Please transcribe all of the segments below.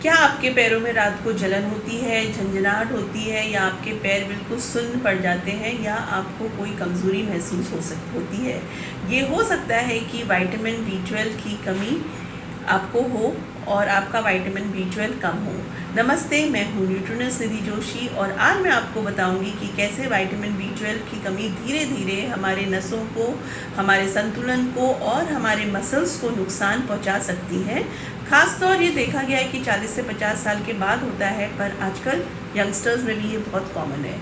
क्या आपके पैरों में रात को जलन होती है, झंझनाहट होती है, या आपके पैर बिल्कुल सुन्न पड़ जाते हैं, या आपको कोई कमज़ोरी महसूस होती है? ये हो सकता है कि विटामिन B12 की कमी आपको हो और आपका विटामिन B12 कम हो। नमस्ते, मैं हूँ न्यूट्रिनिस्ट निधि जोशी और आज मैं आपको बताऊंगी कि कैसे विटामिन B12 की कमी धीरे धीरे हमारे नसों को, हमारे संतुलन को और हमारे मसल्स को नुकसान पहुँचा सकती है। ख़ासतौर ये देखा गया है कि 40 से 50 साल के बाद होता है, पर आजकल यंगस्टर्स में भी ये बहुत कॉमन है।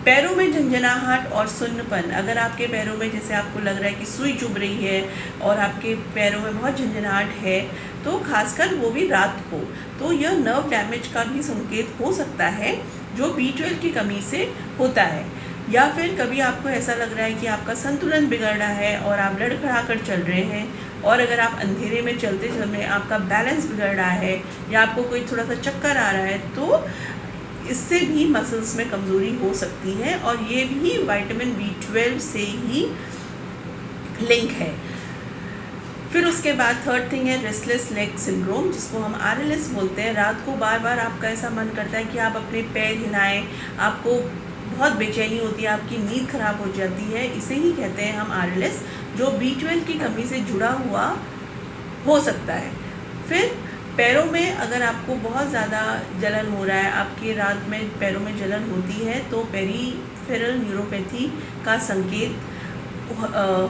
पैरों में झंझनाहट और सुन्नपन, अगर आपके पैरों में जैसे आपको लग रहा है कि सुई चुभ रही है और आपके पैरों में बहुत झंझनाहट है, तो खासकर वो भी रात को, तो यह नर्व डैमेज का भी संकेत हो सकता है जो B12 की कमी से होता है। या फिर कभी आपको ऐसा लग रहा है कि आपका संतुलन बिगड़ रहा है और आप लड़खड़ा कर चल रहे हैं, और अगर आप अंधेरे में चलते समय आपका बैलेंस बिगड़ रहा है या आपको कोई थोड़ा सा चक्कर आ रहा है, तो इससे भी मसल्स में कमज़ोरी हो सकती है और ये भी विटामिन B12 से ही लिंक है। फिर उसके बाद थर्ड थिंग है रेस्टलेस लेग सिंड्रोम, जिसको हम RLS बोलते हैं। रात को बार बार आपका ऐसा मन करता है कि आप अपने पैर हिलाएं, आपको बहुत बेचैनी होती है, आपकी नींद खराब हो जाती है, इसे ही कहते हैं हम RLS, जो B12 की कमी से जुड़ा हुआ हो सकता है। फिर पैरों में अगर आपको बहुत ज़्यादा जलन हो रहा है, आपके रात में पैरों में जलन होती है, तो पेरीफेरल न्यूरोपैथी का संकेत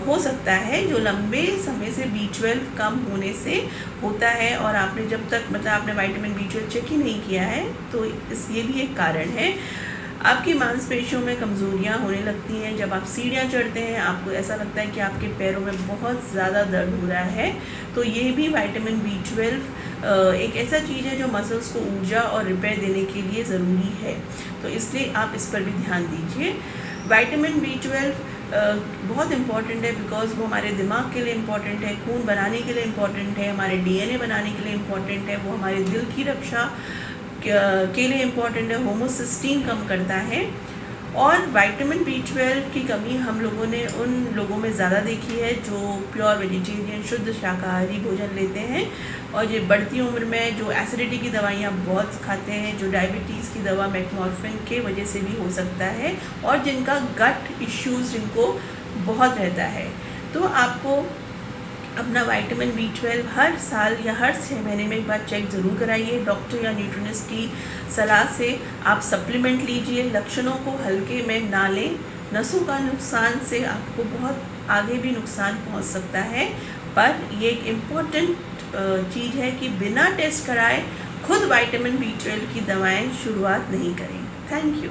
हो सकता है, जो लंबे समय से B12 कम होने से होता है और आपने जब तक आपने विटामिन B12 चेक ही नहीं किया है, तो ये भी एक कारण है। आपकी मांसपेशियों में कमज़ोरियाँ होने लगती हैं। जब आप सीढ़ियाँ चढ़ते हैं, आपको ऐसा लगता है कि आपके पैरों में बहुत ज़्यादा दर्द हो रहा है, तो ये भी विटामिन B12 एक ऐसा चीज़ है जो मसल्स को ऊर्जा और रिपेयर देने के लिए ज़रूरी है, तो इसलिए आप इस पर भी ध्यान दीजिए। विटामिन B12 बहुत इम्पॉर्टेंट है, बिकॉज वो हमारे दिमाग के लिए इम्पॉर्टेंट है, खून बनाने के लिए इम्पॉर्टेंट है, हमारे DNA बनाने के लिए इम्पॉर्टेंट है, वो हमारे दिल की रक्षा के लिए इम्पॉर्टेंट है, होमोसिस्टीन कम करता है। और विटामिन B12 की कमी हम लोगों ने उन लोगों में ज़्यादा देखी है जो प्योर वेजिटेरियन, शुद्ध शाकाहारी भोजन लेते हैं, और ये बढ़ती उम्र में जो एसिडिटी की दवाइयाँ बहुत खाते हैं, जो डायबिटीज़ की दवा मेटफॉर्मिन के वजह से भी हो सकता है, और जिनका गट इश्यूज़ जिनको बहुत रहता है। तो आपको अपना विटामिन B12 हर साल या हर 6 महीने में एक बार चेक ज़रूर कराइए। डॉक्टर या न्यूट्रिनिस्ट की सलाह से आप सप्लीमेंट लीजिए, लक्षणों को हल्के में ना लें। नसों का नुकसान से आपको बहुत आगे भी नुकसान पहुंच सकता है, पर ये एक इम्पॉर्टेंट चीज़ है कि बिना टेस्ट कराए खुद विटामिन B12 की दवाएं शुरुआत नहीं करें। Thank you.